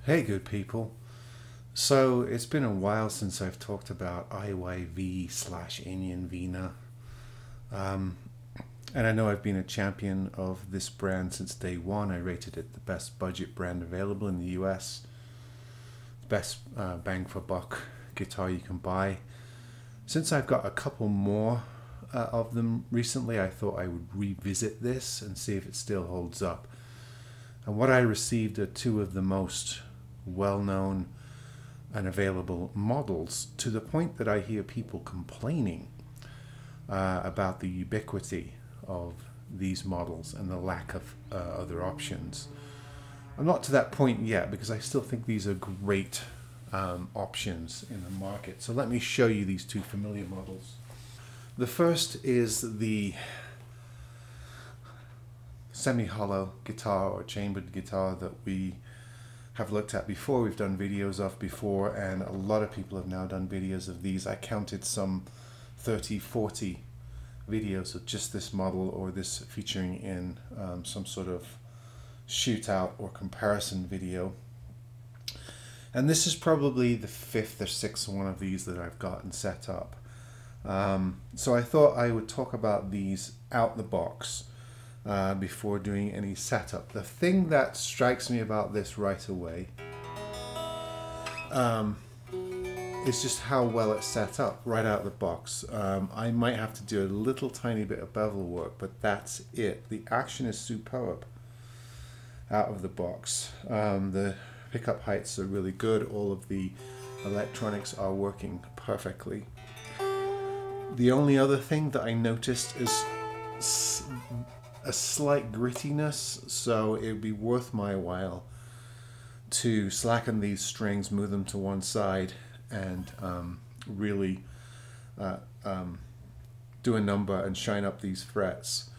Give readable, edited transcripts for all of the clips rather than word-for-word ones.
Hey, good people. So it's been a while since I've talked about IYV slash Indian Vina. Um, and I know I've been a champion of this brand since day one. I rated it the best budget brand available in the US, best bang for buck guitar you can buy. Since I've got a couple more of them recently, I thought I would revisit this and see if it still holds up. And what I received are two of the most well-known and available models, to the point that I hear people complaining about the ubiquity of these models and the lack of other options. I'm not to that point yet because I still think these are great options in the market. So let me show you these two familiar models. The first is the semi-hollow guitar or chambered guitar that we have looked at before, we've done videos of before, and a lot of people have now done videos of these. I counted some 30, 40 videos of just this model, or this featuring in some sort of shootout or comparison video. And this is probably the fifth or sixth one of these that I've gotten set up. So I thought I would talk about these out the box before doing any setup. The thing that strikes me about this right away is just how well it's set up right out of the box. I might have to do a little tiny bit of bevel work, but that's it. The action is superb out of the box. The pickup heights are really good. All of the electronics are working perfectly. The only other thing that I noticed is a slight grittiness, so it would be worth my while to slacken these strings, move them to one side, and really do a number and shine up these frets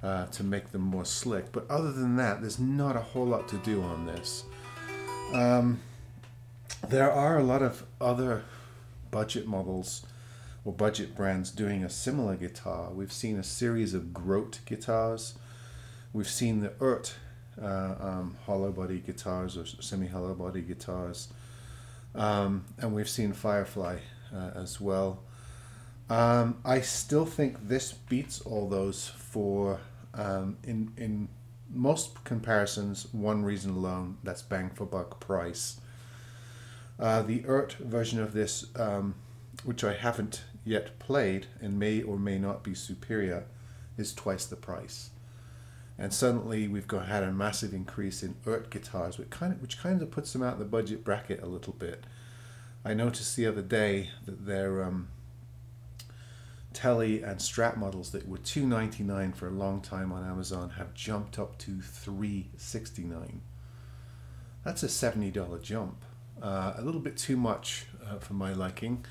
to make them more slick. But other than that, there's not a whole lot to do on this. There are a lot of other budget models or budget brands doing a similar guitar. We've seen a series of Grote guitars. We've seen the hollow body guitars or semi-hollow body guitars. And we've seen Firefly as well. I still think this beats all those for, in most comparisons, one reason alone, that's bang for buck price. The version of this, which I haven't yet played and may or may not be superior, is twice the price. And suddenly we've had a massive increase in guitars, which kind of puts them out the budget bracket a little bit. I noticed the other day that their Tele and Strat models that were $2.99 for a long time on Amazon have jumped up to $3.69. That's a $70 jump. A little bit too much for my liking.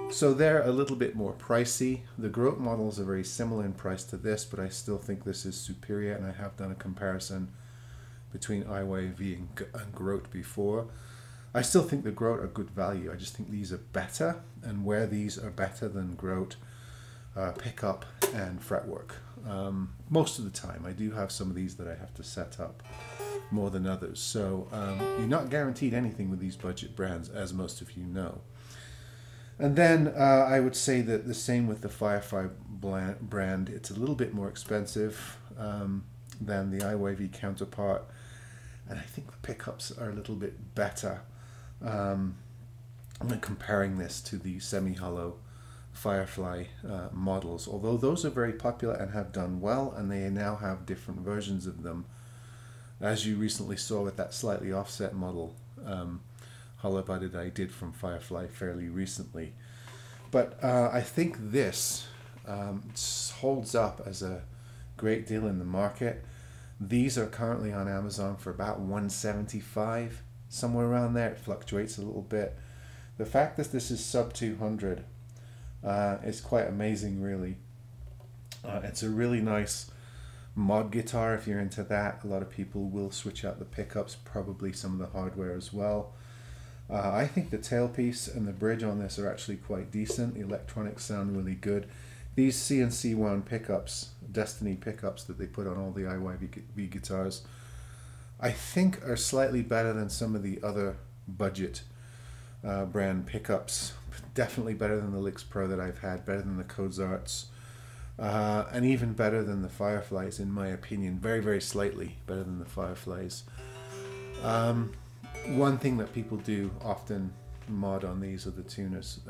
So they're a little bit more pricey. The Grote models are very similar in price to this, but I still think this is superior, and I have done a comparison between IYV and Grote before. I still think the Grote are good value. I just think these are better, and where these are better than Grote, pickup and fretwork. Most of the time. I do have some of these that I have to set up more than others. So you're not guaranteed anything with these budget brands, as most of you know. And then I would say that the same with the Firefly brand. It's a little bit more expensive than the IYV counterpart, and I think the pickups are a little bit better. I'm comparing this to the semi-hollow Firefly models, although those are very popular and have done well, and they now have different versions of them, as you recently saw with that slightly offset model hollow body that I did from Firefly fairly recently. But I think this holds up as a great deal in the market. These are currently on Amazon for about $175, somewhere around there. It fluctuates a little bit. The fact that this is sub 200 is quite amazing, really. It's a really nice mod guitar if you're into that. A lot of people will switch out the pickups, probably some of the hardware as well. I think the tailpiece and the bridge on this are actually quite decent. The electronics sound really good. These CNC wound pickups, Destiny pickups that they put on all the IYV guitars, I think are slightly better than some of the other budget brand pickups. Definitely better than the Licks Pro that I've had, better than the Cozarts, and even better than the Fireflies in my opinion. Very, very slightly better than the Fireflies. One thing that people do often mod on these are the tuners.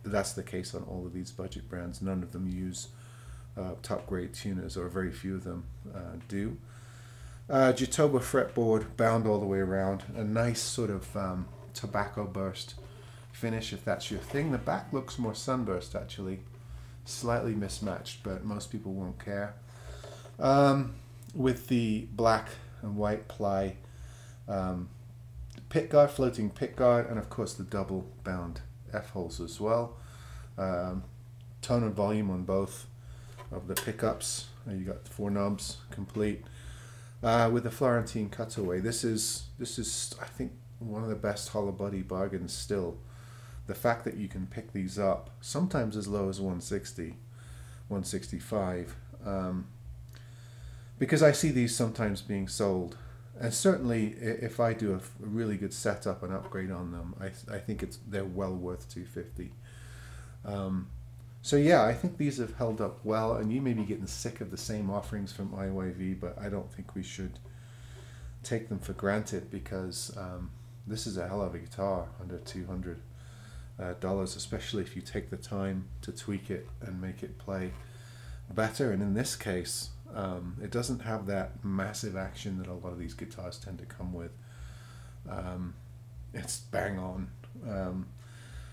That's the case on all of these budget brands. None of them use top grade tuners, or very few of them do. Jatoba fretboard, bound all the way around. A nice sort of tobacco burst finish, if that's your thing. The back looks more sunburst actually, slightly mismatched, but most people won't care. With the black and white ply pick guard, floating pick guard, and of course the double bound F-holes as well. Tone and volume on both of the pickups. You got 4 knobs complete. With the Florentine cutaway. This is I think one of the best hollow body bargains still. The fact that you can pick these up sometimes as low as 160, 165, because I see these sometimes being sold, and certainly if I do a really good setup and upgrade on them, I think they're well worth 250. So yeah, I think these have held up well, and you may be getting sick of the same offerings from IYV, but I don't think we should take them for granted, because this is a hell of a guitar under $200, especially if you take the time to tweak it and make it play better. And in this case, it doesn't have that massive action that a lot of these guitars tend to come with. It's bang on.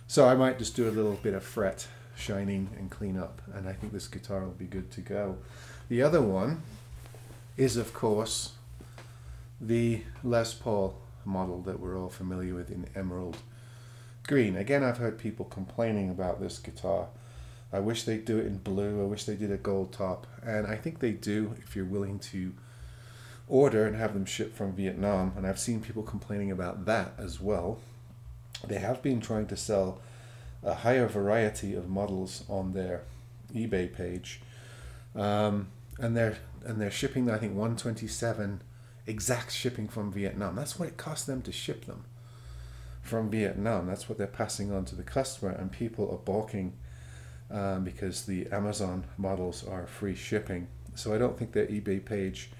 So I might just do a little bit of fret shining and clean up, and I think this guitar will be good to go. The other one is, of course, the Les Paul model that we're all familiar with in emerald green. Again, I've heard people complaining about this guitar. I wish they'd do it in blue. I wish they did a gold top, and I think they do if you're willing to order and have them shipped from Vietnam, and I've seen people complaining about that as well. They have been trying to sell a higher variety of models on their eBay page, and they're shipping, I think, 127 exact shipping from Vietnam. That's what it cost them to ship them from Vietnam. That's what they're passing on to the customer, and people are balking because the Amazon models are free shipping. So I don't think their eBay page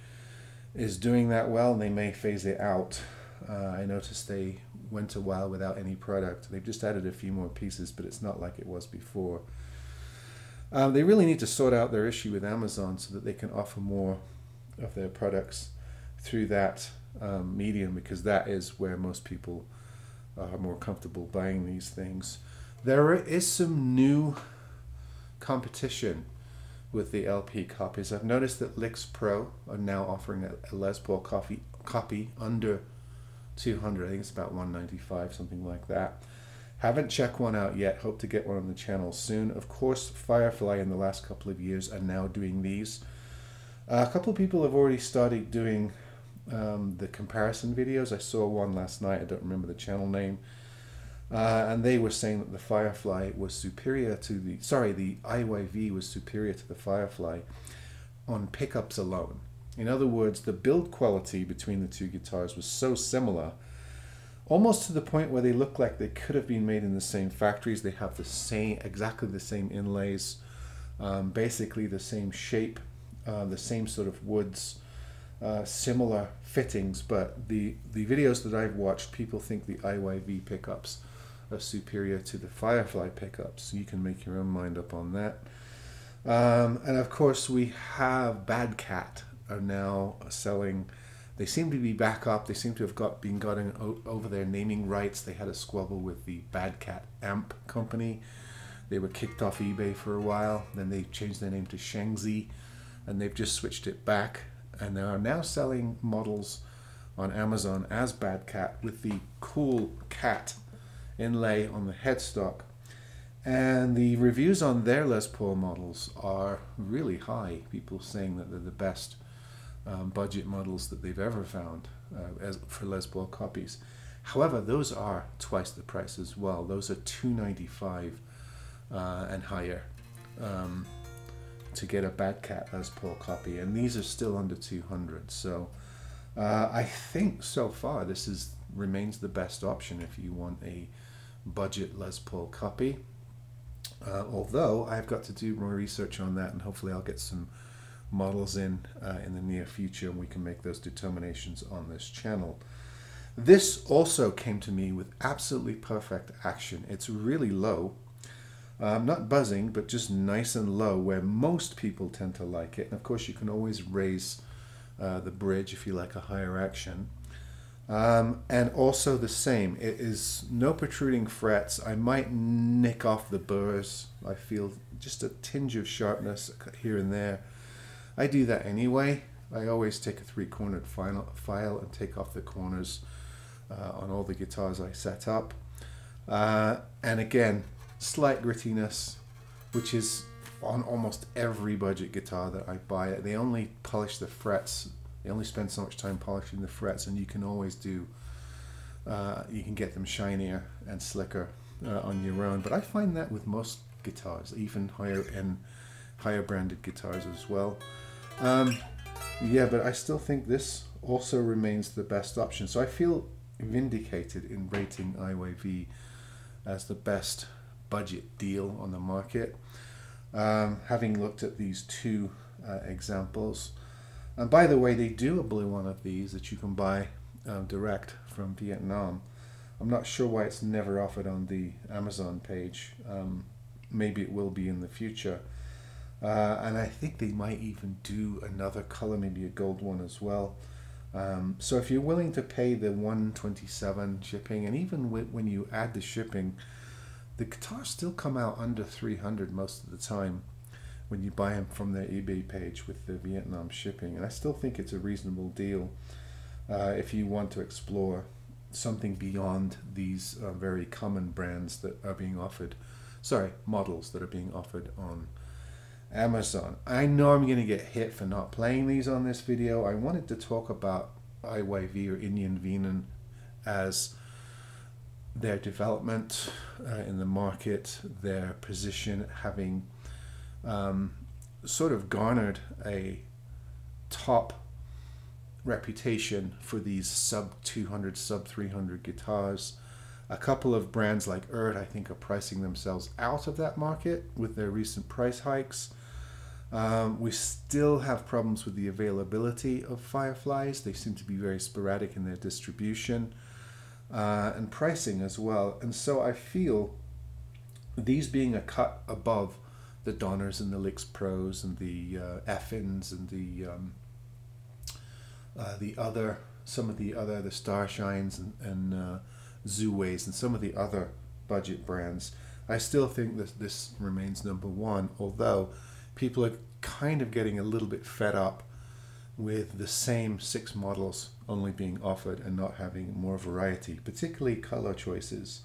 is doing that well, and they may phase it out. I noticed they went a while without any product. They've just added a few more pieces, but it's not like it was before. They really need to sort out their issue with Amazon so that they can offer more of their products through that medium, because that is where most people are more comfortable buying these things. There is some new competition with the LP copies. I've noticed that Licks Pro are now offering a Les Paul copy under 200. I think it's about 195, something like that. Haven't checked one out yet. Hope to get one on the channel soon. Of course, Firefly in the last couple of years are now doing these. A couple of people have already started doing the comparison videos. I saw one last night. I don't remember the channel name. And they were saying that the Firefly was superior to the IYV was superior to the Firefly on pickups alone. In other words, the build quality between the two guitars was so similar, almost to the point where they look like they could have been made in the same factories. They have exactly the same inlays, basically the same shape, the same sort of woods, similar fittings. But the videos that I've watched, people think the IYV pickups are superior to the Firefly pickups. So you can make your own mind up on that. And of course, we have Bad Cat are now selling. They seem to be back up. They seem to have been gotten over their naming rights. They had a squabble with the Bad Cat amp company. They were kicked off eBay for a while. Then they changed their name to Shangzi, and they've just switched it back. And they are now selling models on Amazon as Bad Cat with the cool cat inlay on the headstock. And the reviews on their Les Paul models are really high. People saying that they're the best budget models that they've ever found for Les Paul copies. However, those are twice the price as well. Those are $295 and higher to get a Bad Cat Les Paul copy, and these are still under 200. So I think so far this remains the best option if you want a budget Les Paul copy. Although I've got to do more research on that, and hopefully I'll get some models in the near future, and we can make those determinations on this channel. This also came to me with absolutely perfect action. It's really low, not buzzing, but just nice and low, where most people tend to like it. And of course you can always raise the bridge if you like a higher action. And also the same, it is no protruding frets. I might nick off the burrs. I feel just a tinge of sharpness here and there. I do that anyway. I always take a 3-cornered file and take off the corners on all the guitars I set up. And again, slight grittiness, which is on almost every budget guitar that I buy. They only polish the frets. They only spend so much time polishing the frets, and you can always do, you can get them shinier and slicker on your own. But I find that with most guitars, even higher branded guitars as well. Yeah, but I still think this also remains the best option. So I feel vindicated in rating IYV as the best budget deal on the market, having looked at these two examples. And by the way, they do a blue one of these that you can buy direct from Vietnam. I'm not sure why it's never offered on the Amazon page. Maybe it will be in the future. And I think they might even do another color, maybe a gold one as well. So if you're willing to pay the $127 shipping, and even when you add the shipping, the guitars still come out under $300 most of the time when you buy them from their eBay page with the Vietnam shipping. And I still think it's a reasonable deal if you want to explore something beyond these very common brands that are being offered, models that are being offered on Amazon. I know I'm going to get hit for not playing these on this video. I wanted to talk about IYV or Indian Venan as their development in the market, their position, having sort of garnered a top reputation for these sub 200, sub 300 guitars. A couple of brands like I think are pricing themselves out of that market with their recent price hikes. We still have problems with the availability of Fireflies. They seem to be very sporadic in their distribution and pricing as well. And so I feel these being a cut above the Donners and the Licks Pros and the Effins and the Starshines and Zooways and some of the other budget brands, I still think that this remains number one, although people are kind of getting a little bit fed up with the same 6 models only being offered and not having more variety, particularly color choices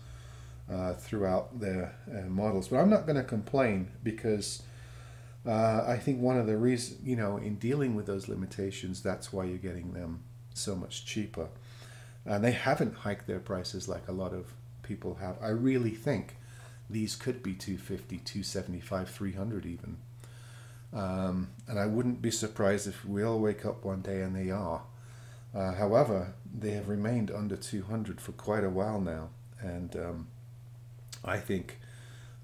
throughout their models. But I'm not going to complain, because I think one of the reasons, in dealing with those limitations, that's why you're getting them so much cheaper. And they haven't hiked their prices like a lot of people have. I really think these could be $250, $275, $300 even. And I wouldn't be surprised if we all wake up one day and they are. However, they have remained under $200 for quite a while now. And I think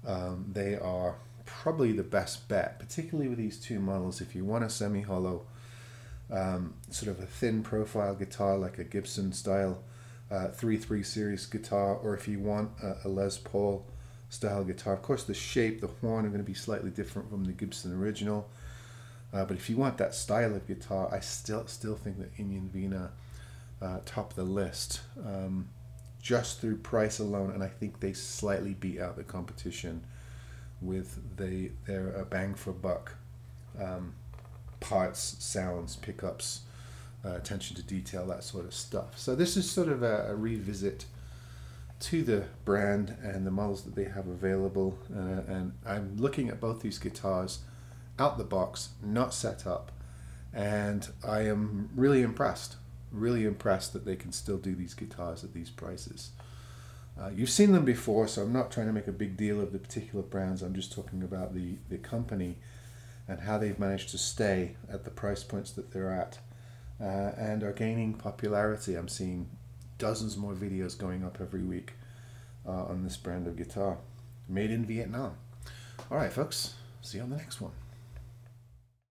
they are probably the best bet, particularly with these two models. If you want a semi-hollow, sort of a thin profile guitar like a Gibson style 3-3 series guitar, or if you want a Les Paul style guitar. Of course, the shape, the horn are going to be slightly different from the Gibson original. But if you want that style of guitar, I still think that Indian Venan top the list just through price alone, and I think they slightly beat out the competition with their bang for buck parts, sounds, pickups, attention to detail, that sort of stuff. So this is sort of a revisit to the brand and the models that they have available, and I'm looking at both these guitars out the box, not set up, and I am really impressed that they can still do these guitars at these prices. You've seen them before, so I'm not trying to make a big deal of the particular brands. I'm just talking about the company and how they've managed to stay at the price points that they're at and are gaining popularity. I'm seeing dozens more videos going up every week on this brand of guitar, made in Vietnam. All right, folks, see you on the next one.